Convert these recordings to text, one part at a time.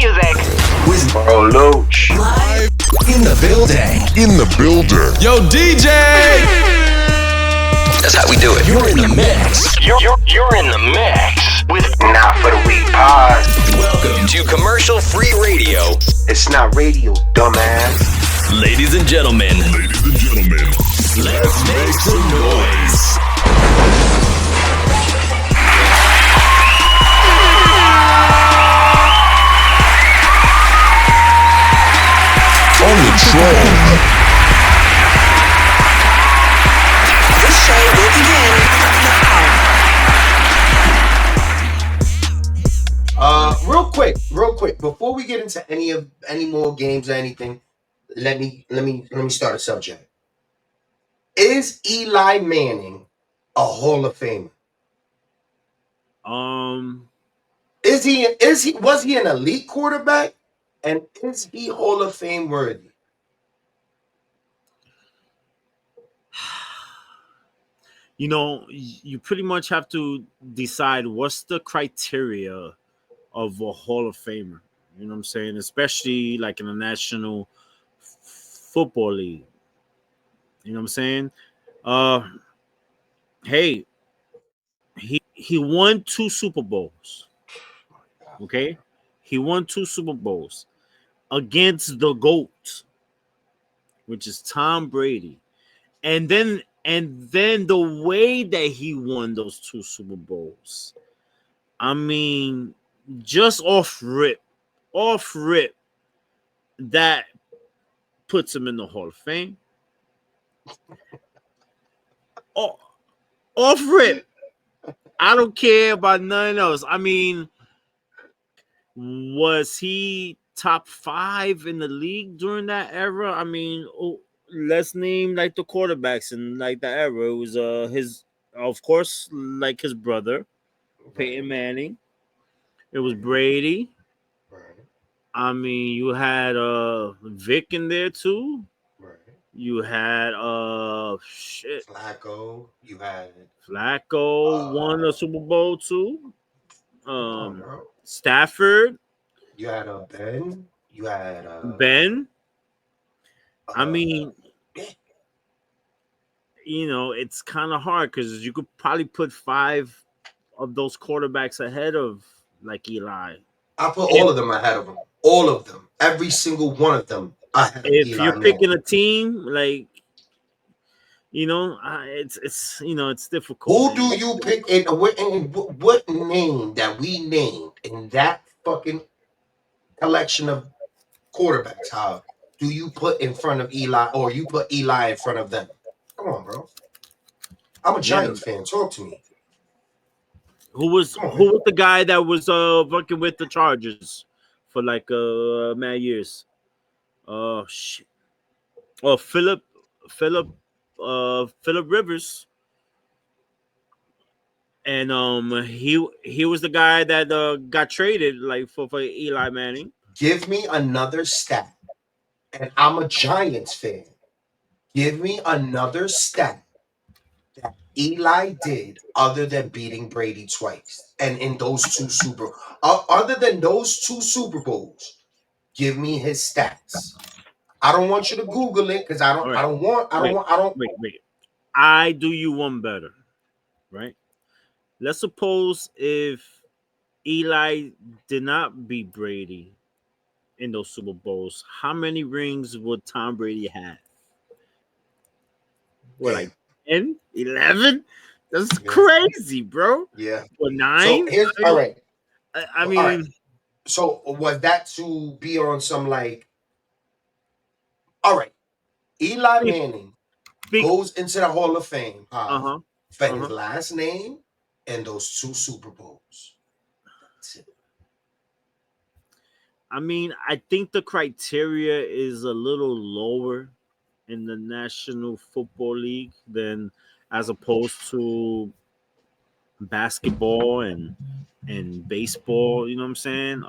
music. With Bro, Loach. live in the building. Yo, DJ! That's how we do it. You're in the mix. You're in the mix with Not for the weak pod. Welcome to commercial-free radio. It's not radio, dumbass. Ladies and gentlemen, Let's make some noise. on the track. The show will begin now. Real quick, before we get into any more games or anything, let me start a subject. Is Eli Manning a Hall of Famer? Was he an elite quarterback? And is he Hall of Fame worthy? You know, you pretty much have to decide what's the criteria of a Hall of Famer. You know what I'm saying? Especially like in the National Football League. You know what I'm saying? Hey, he won 2 Super Bowls. Okay? He won 2 Super Bowls against the GOAT, which is Tom Brady. And then the way that he won those 2 Super Bowls, I mean, just off rip, that puts him in the Hall of Fame. Oh, off rip. I don't care about nothing else. I mean, was he top 5 in the league during that era? I mean, let's name like the quarterbacks in like the era. It was his, of course, like his brother, Peyton Manning. It was Brady. Right. I mean, you had Vic in there too. Right. You had Flacco. You had Flacco won a Super Bowl too. bro. Stafford. You had Ben. You had Ben. I mean, you know, it's kind of hard because you could probably put 5 of those quarterbacks ahead of like Eli. I put all of them ahead of him. All of them. Every single one of them ahead of If Eli you're Manning. picking a team, like, you know, it's you know, it's difficult. Who do you pick? And what name that we named in that fucking collection of quarterbacks? How do you put in front of Eli, or you put Eli in front of them? Come on, bro. I'm a Giants fan. Talk to me. Who was the guy that was working with the Chargers for like mad years? Shit. Oh, Philip Rivers. And he was the guy that got traded like for Eli Manning. Give me another stat. And I'm a Giants fan. Give me another stat that Eli did other than beating Brady twice. And in those 2 other than those 2 Super Bowls, give me his stats. I don't want you to Google it because I don't want. Wait. I do you one better, right? Let's suppose if Eli did not beat Brady in those Super Bowls, how many rings would Tom Brady have? What, like 10, 11? That's crazy, bro. Yeah. Or 9? So all right. I mean, all right. So was that to be on some like? All right, Eli Manning goes into the Hall of Fame for his last name and those 2 Super Bowls. That's it. I mean, I think the criteria is a little lower in the National Football League than as opposed to basketball and baseball. You know what I'm saying?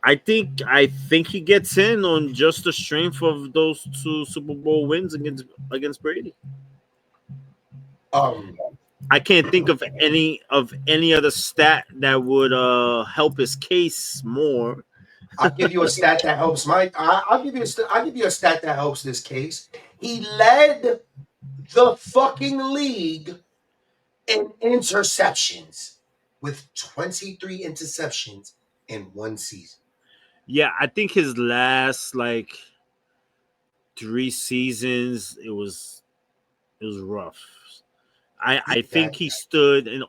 I think he gets in on just the strength of those 2 Super Bowl wins against Brady. I can't think of any other stat that would help his case more. I'll give you a stat that helps I'll give you I'll give you a stat that helps this case. He led the fucking league in interceptions with 23 interceptions in one season. Yeah, I think his last like 3 seasons it was rough. I think Okay. he stood and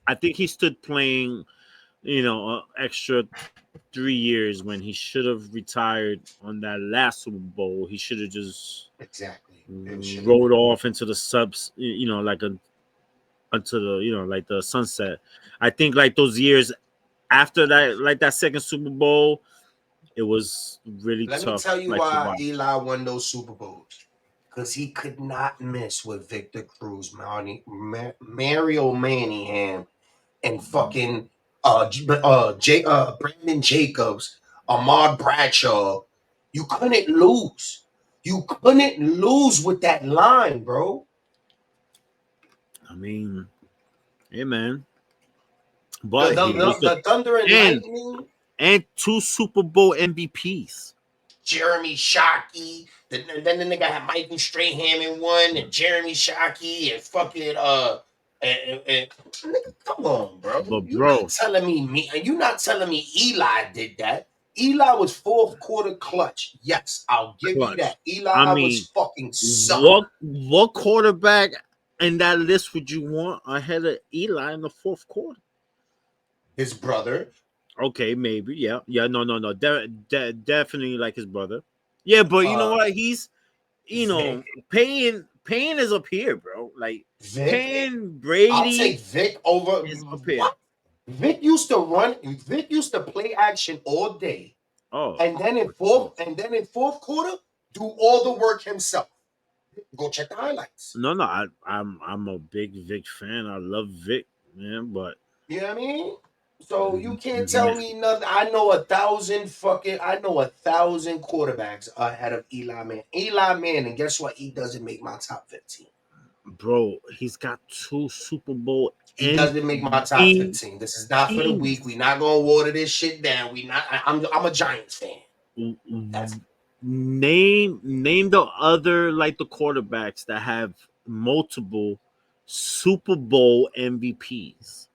I think he stood playing, extra 3 years when he should have retired on that last Super Bowl. He should have just Exactly. It should have rode been. off into the subs, like unto the like the sunset. I think like those years after that, like that second Super Bowl, it was really Let me tough, tell you like to why watch. Eli won those Super Bowls. Because he could not miss with Victor Cruz, Mario Manningham, and fucking Brandon Jacobs, Ahmad Bradshaw. You couldn't lose. You couldn't lose with that line, bro. I mean, yeah, man. The But the, he was the, the Thunder and and Lightning, and two Super Bowl MVPs. Jeremy Shockey. Then the nigga had Michael Strahan in one, and Jeremy Shockey, and fucking nigga, come on, bro. But You not bro, telling me, and you not telling me Eli did that. Eli was fourth quarter clutch. Yes, I'll give you clutch. that. I Eli was mean, fucking solid. what quarterback in that list would you want ahead of Eli in the fourth quarter? His brother, Okay, maybe. Yeah. Yeah. No, no, no. Definitely like his brother. Yeah, but you know uh, what? He's, Vic. Payne is up here, bro. Like, Vic, Payne, I'll take Brady Vic over is up here. what? Vic used to run. Vic used to play action all day. Oh, And then in for sure. fourth quarter, do all the work himself. Go check the highlights. No, no. I'm a big Vic fan. I love Vic, man. But You know what I mean? So you can't tell man, me nothing. I know 1,000 quarterbacks ahead of Eli Manning. Eli Manning, guess what? He doesn't make my top 15. bro, he's got two Super Bowl He doesn't make my top 15. This is not for the week. MVPs. We not gonna water this shit down. We not. I'm a Giants fan. That's Name the other like the quarterbacks that have multiple Super Bowl MVPs.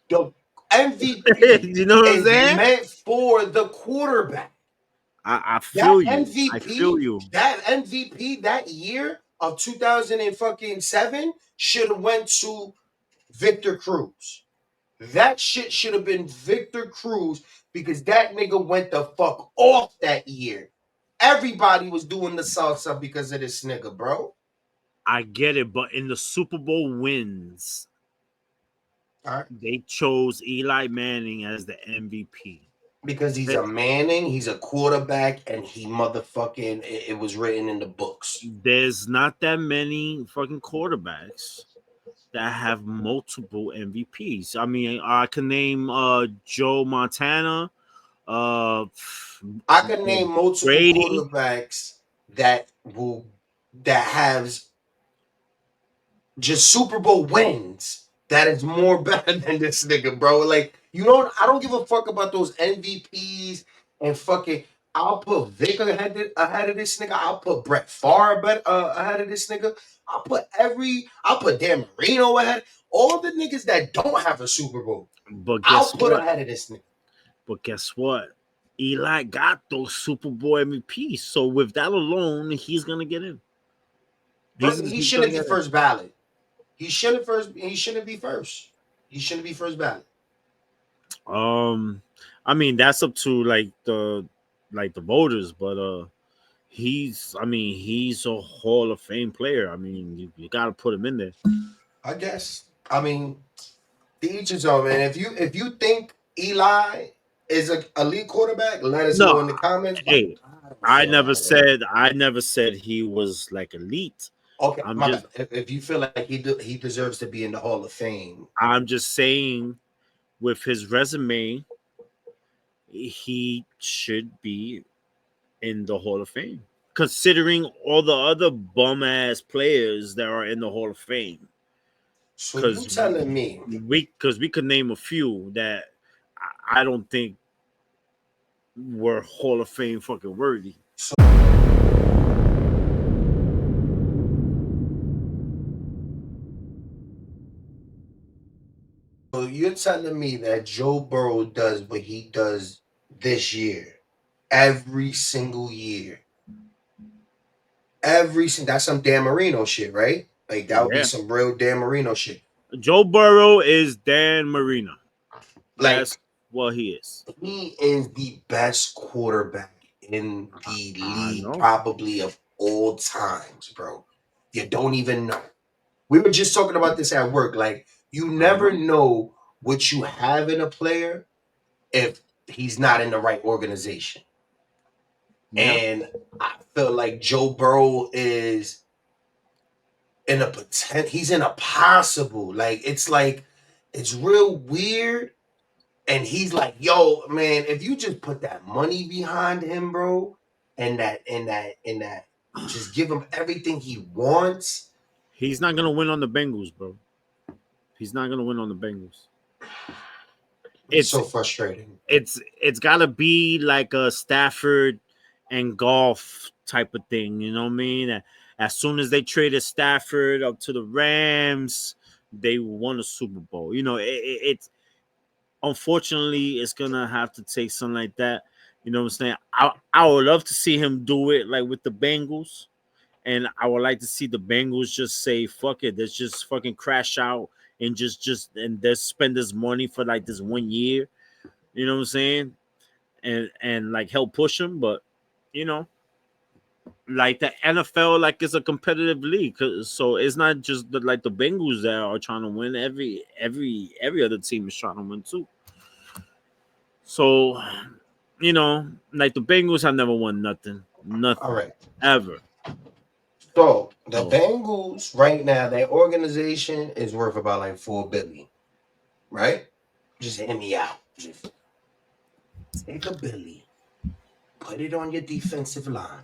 the MVP You know what I'm is saying? meant for the quarterback. I That feel you. I feel MVP, you. that MVP that year of 2007 should have went to Victor Cruz. That shit should have been Victor Cruz because that nigga went the fuck off that year. Everybody was doing the salsa because of this nigga, bro. I get it, but in the Super Bowl wins, All right. they chose Eli Manning as the MVP. Because he's a Manning, he's a quarterback, and he motherfucking it was written in the books. There's not that many fucking quarterbacks that have multiple MVPs. I mean, I can name Joe Montana, uh I can name multiple Brady. quarterbacks that has just Super Bowl wins. That is more better than this nigga, bro. Like, I don't give a fuck about those MVPs and fucking. I'll put Vic ahead of this nigga. I'll put Brett Favre ahead of this nigga. I'll put Dan Marino ahead. All the niggas that don't have a Super Bowl, But I'll guess put what? ahead of this nigga. But guess what? Eli got those Super Bowl MVPs. So with that alone, he's gonna get in. But he He's gonna shouldn't be get in. first ballot. He shouldn't be first. He shouldn't be first ballot. I mean that's up to like the voters, but he's a Hall of Fame player. I mean, you gotta put him in there. I guess. I mean, to each his own, man. If you think Eli is a elite quarterback, let us know No, in the comments. But hey, I don't feel that way. I never said he was like elite. Okay, I'm my just bad. If you feel like he deserves to be in the Hall of Fame, I'm just saying with his resume, he should be in the Hall of Fame. considering all the other bum ass players that are in the Hall of Fame. So you Because telling me? we could name a few that I don't think were Hall of Fame fucking worthy. So you're telling me that Joe Burrow does what he does this year, every single year, that's some Dan Marino shit, right? Like that would be Yeah, some real Dan Marino shit. Joe Burrow is Dan Marino. Like That's what he is. he is the best quarterback in the I league, know. probably of all times, bro. You don't even know. We were just talking about this at work. Like you I never know. know what you have in a player if he's not in the right organization. Yeah. And I feel like Joe Burrow is in a potential. He's in a possible. Like it's real weird. And he's like, "Yo, man, if you just put that money behind him, bro, and that, just give him everything he wants." He's not gonna win on the Bengals, bro. He's not gonna win on the Bengals. It's It's so frustrating. it's gotta be like a Stafford and golf type of thing. You know what I mean? As soon as they traded Stafford up to the Rams, they won a Super Bowl. You know, it's unfortunately it's gonna have to take something like that. You know what I'm saying? I would love to see him do it like with the Bengals. And I would like to see the Bengals just say, fuck it, let's just fucking crash out and just and just spend this money for like this 1 year. You know what I'm saying? And like help push them, but you know, like the NFL, like it's a competitive league, so it's not just like the Bengals that are trying to win. Every other team is trying to win too. So, you know, like the Bengals have never won All nothing right. ever. So the So Bengals right now, their organization is worth about like 4 billion, right? Just hear me out. Just take a billion, put it on your defensive line,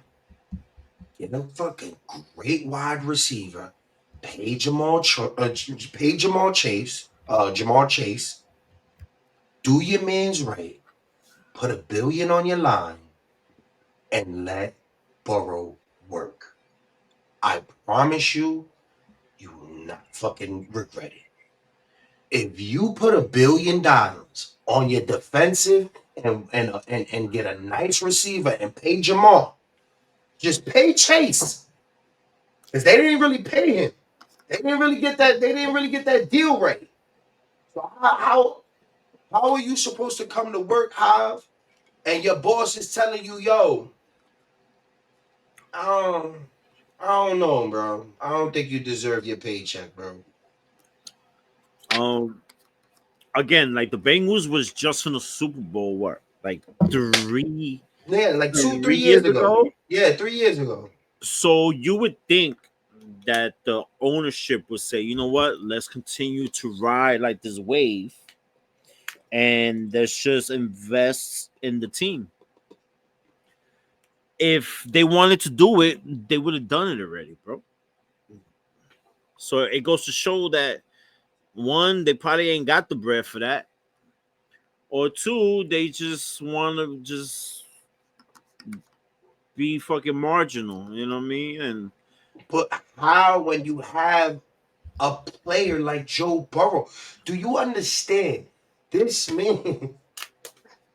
get a fucking great wide receiver, pay Jamal Chase, do your man's right, put 1 billion on your line, and let Burrow work. I promise you, you will not fucking regret it. If you put $1 billion on your defensive and get a nice receiver and pay Jamal, just pay Chase because they didn't really pay him. They didn't really get that. They didn't really get that deal right. So how are you supposed to come to work, Hive, and your boss is telling you, "Yo, I don't, I don't know, bro. I don't think you deserve your paycheck, bro." um again, like the Bengals was just in the Super Bowl, what, like three Yeah, like two, three three years years ago. ago. Yeah, 3 years ago. So you would think that the ownership would say, you know what, let's continue to ride like this wave and let's just invest in the team. If they wanted to do it, they would have done it already, bro. So it goes to show that one, they probably ain't got the bread for that, or two, they just want to just be fucking marginal. You know what I mean? And But how, when you have a player like Joe Burrow, do you understand? This man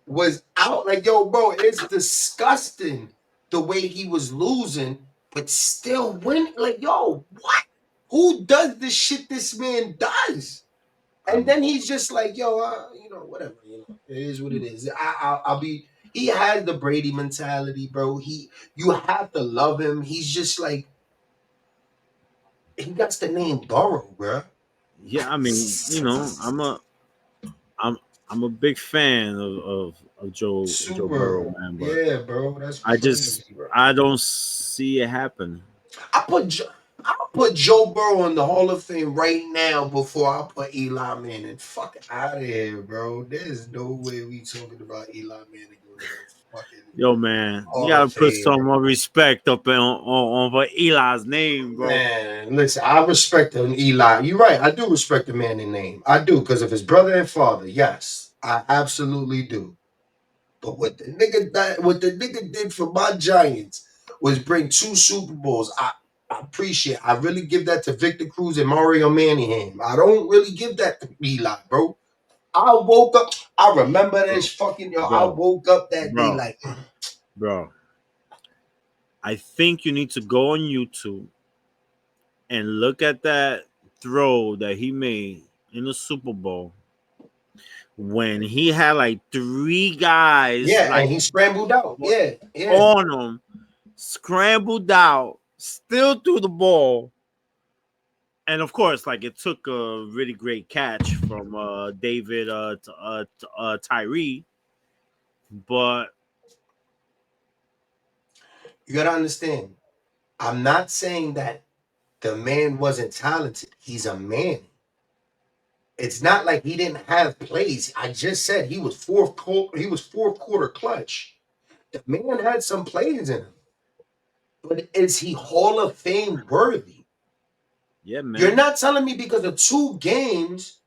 was out like, yo, bro, it's disgusting the way he was losing, but still winning. Like, yo, what? Who does the shit this man does? And then he's just like, yo, whatever, it is what it is. I'll be. He has the Brady mentality, bro. You have to love him. He's just like, he got the name Burrow, bro. yeah, I mean, you know, I'm I'm a big fan of Joe Burrow, Super. man, but Yeah, bro. That's I just crazy, bro. I don't see it happen. I put I put Joe Burrow in the Hall of Fame right now before I put Eli Manning. Fuck out of here, bro. There's no way we talking about Eli Manning. fucking Yo, man, you Hall gotta of put Fame. some more respect up on for Eli's name, bro. Man, listen, I respect him, Eli. You're right. I do respect the man in name. I do because of his brother and father. Yes, I absolutely do. But what the nigga did for my Giants was bring two Super Bowls. I appreciate. I really give that to Victor Cruz and Mario Manningham. I don't really give that to Eli, bro. I woke up. I remember Bro, this fucking yo. I bro, woke up that day bro, like, bro. I think you need to go on YouTube and look at that throw that he made in the Super Bowl when he had like three guys yeah, and like he scrambled out. Yeah, yeah. on him, scrambled out, still threw the ball. And of course, like it took a really great catch from David Tyree, but You gotta understand. I'm not saying that the man wasn't talented. He's a man. It's not like he didn't have plays. I just said he was fourth quarter clutch. The man had some plays in him. But is he Hall of Fame worthy? yeah, You're man. not telling me because of two games,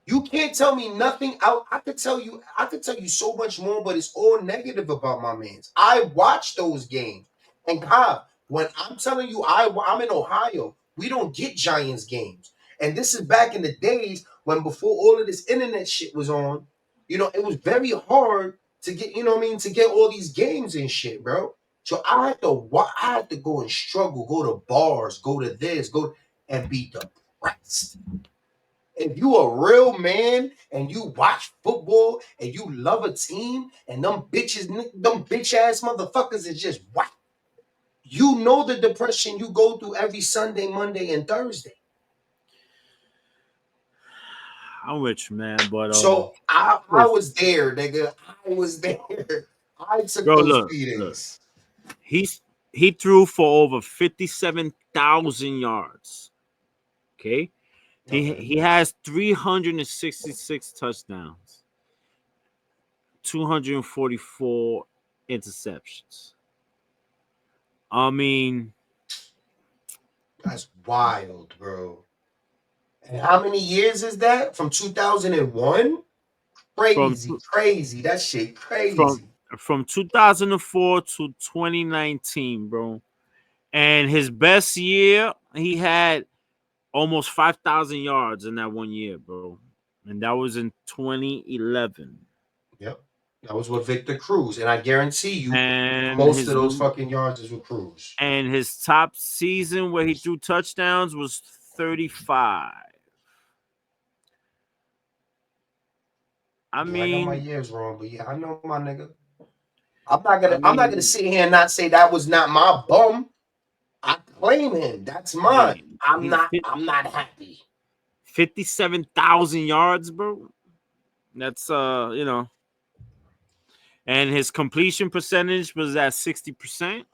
you can't tell me nothing out. I could tell you so much more, but it's all negative about my man's. I watch those games. And Cobb, when I'm telling you I'm in Ohio, we don't get Giants games. And this is back in the days when before all of this internet shit was on, it was very hard to get, to get all these games and shit, bro. So I had to go and struggle, go to bars, go to this, go and be depressed. If you a real man and you watch football and you love a team and them bitch ass motherfuckers is just whack, you know the depression you go through every Sunday, Monday, and Thursday. I'm rich, man. But So I listen, was there, nigga. I was there. I took bro, those look. beatings. He's he threw for over 57,000 yards. Okay, Okay. he has 366 touchdowns, 244 interceptions. I mean, That's wild, bro. And how many years is that? From 2001? from Crazy, crazy. That shit from crazy. from 2004 to 2019, bro. And his best year, he had almost 5,000 yards in that one year, bro. And that was in 2011. Yep. That was with Victor Cruz. And I guarantee you, And most of his those fucking yards is with Cruz. and his top season where he threw touchdowns was 35. I Yeah, I got my mean, years wrong, but yeah, I know my nigga. I I'm not gonna mean, sit here and not say that was not my bum. I claim him. That's mine. hey, I'm not happy. 57,000 yards, bro. That's and his completion percentage was at 60%.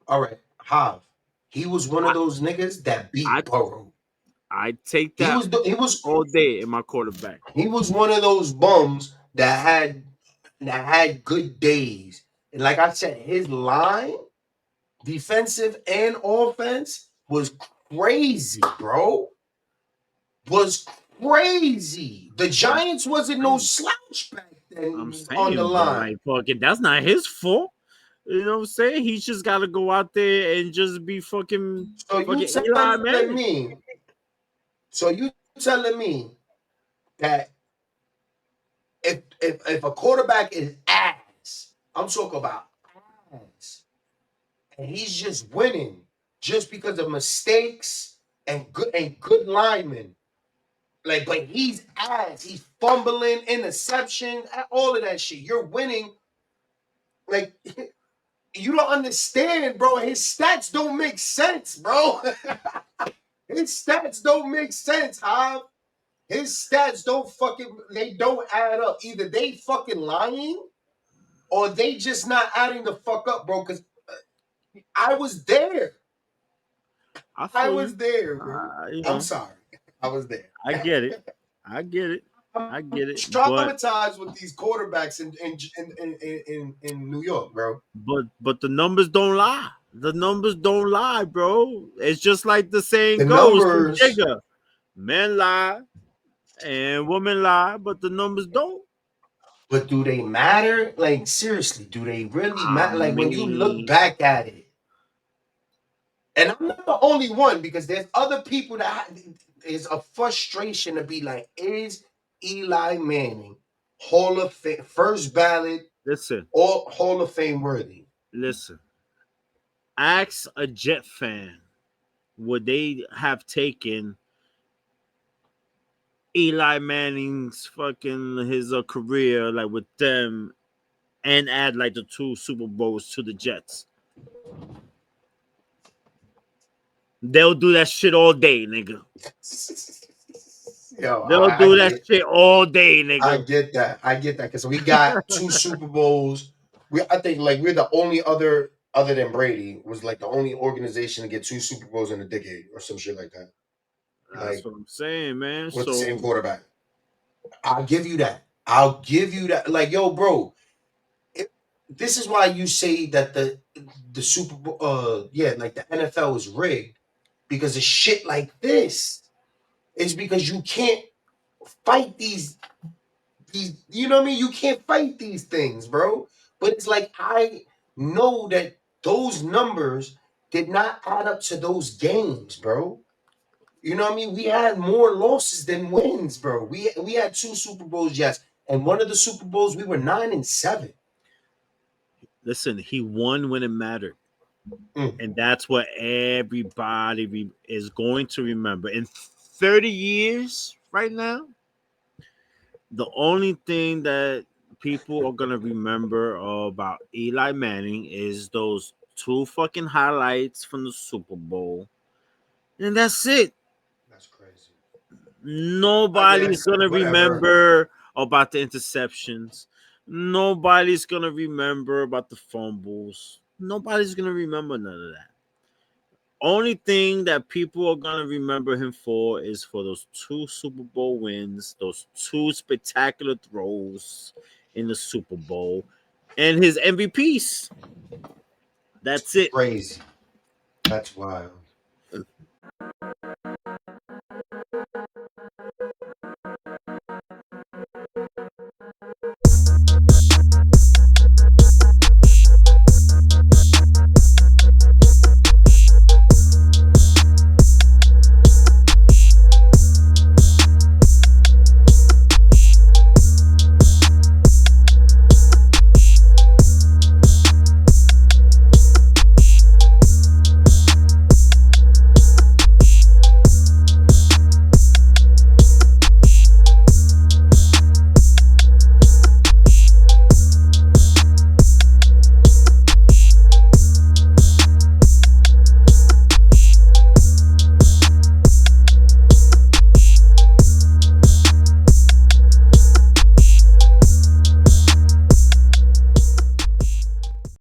All right. Hav. He was one of I those niggas that I beat Burrow. I take He that was the, he was all day in my quarterback. he was one of those bums that had good days. And like I said, his line, defensive and offense, was crazy, bro. Was crazy. The Giants wasn't no I'm, slouch back I'm then on the saying, bro, line. like fucking that's not his fault. You know what I'm saying? He's just gotta go out there and just be So you fucking Eli telling Manning. me, so you telling me that if a quarterback is ass, I'm talking about ass, and he's just winning just because of mistakes and good linemen. Like, but he's ass. He's fumbling, interception, all of that shit. You're winning. Like, you don't understand, bro. His stats don't make sense, bro. His stats don't make sense, huh? His stats they don't add up. Either they fucking lying or they just not adding the fuck up, bro. Because I was there. I I feel was you. there, bro. You I'm know, sorry. I was there. I get it. I get it. I get it, traumatized with these quarterbacks in New York, bro. but the numbers don't lie. The numbers don't lie, bro. It's just like the saying The goes from numbers, Jigga. Men lie and women lie, but the numbers don't. but do they matter? Like seriously, do they really I matter? Like when you look mean, back at it, and I'm not the only one because there's other people that is a frustration to be like, is Eli Manning Hall of Fame first ballot listen, or Hall of Fame worthy? listen. Ask a Jet fan, would they have taken Eli Manning's fucking his career like with them and add like the 2 Super Bowls to the Jets? They'll do that shit all day, nigga. Yo, They'll I do that get shit all day, I nigga. get that. I get that because we got 2 Super Bowls. I think like we're the only other than Brady was like the only organization to get 2 Super Bowls in a decade or some shit like that. That's Like what I'm saying, man. with the same So quarterback. I'll give you that. I'll give you that. Like yo, bro. This is why you say that the Super Bowl, yeah, like the NFL is rigged because of shit like this. It's because you can't fight these, you know what I mean? You can't fight these things, bro. But it's like I know that those numbers did not add up to those games, bro. You know what I mean? We had more losses than wins, bro. We had 2 Super Bowls, yes, and one of the Super Bowls we were 9-7. listen, he won when it mattered. Mm. And that's what everybody is going to remember. In 30 years right now, the only thing that people are going to remember about Eli Manning is those 2 fucking highlights from the Super Bowl. And that's it. That's crazy. I Nobody's guess gonna whatever. remember about the interceptions. Nobody's gonna remember about the fumbles. Nobody's gonna remember none of that. Only thing that people are gonna remember him for is for those 2 Super Bowl wins, those 2 spectacular throws in the Super Bowl, and his MVPs. That's it. Crazy. That's wild.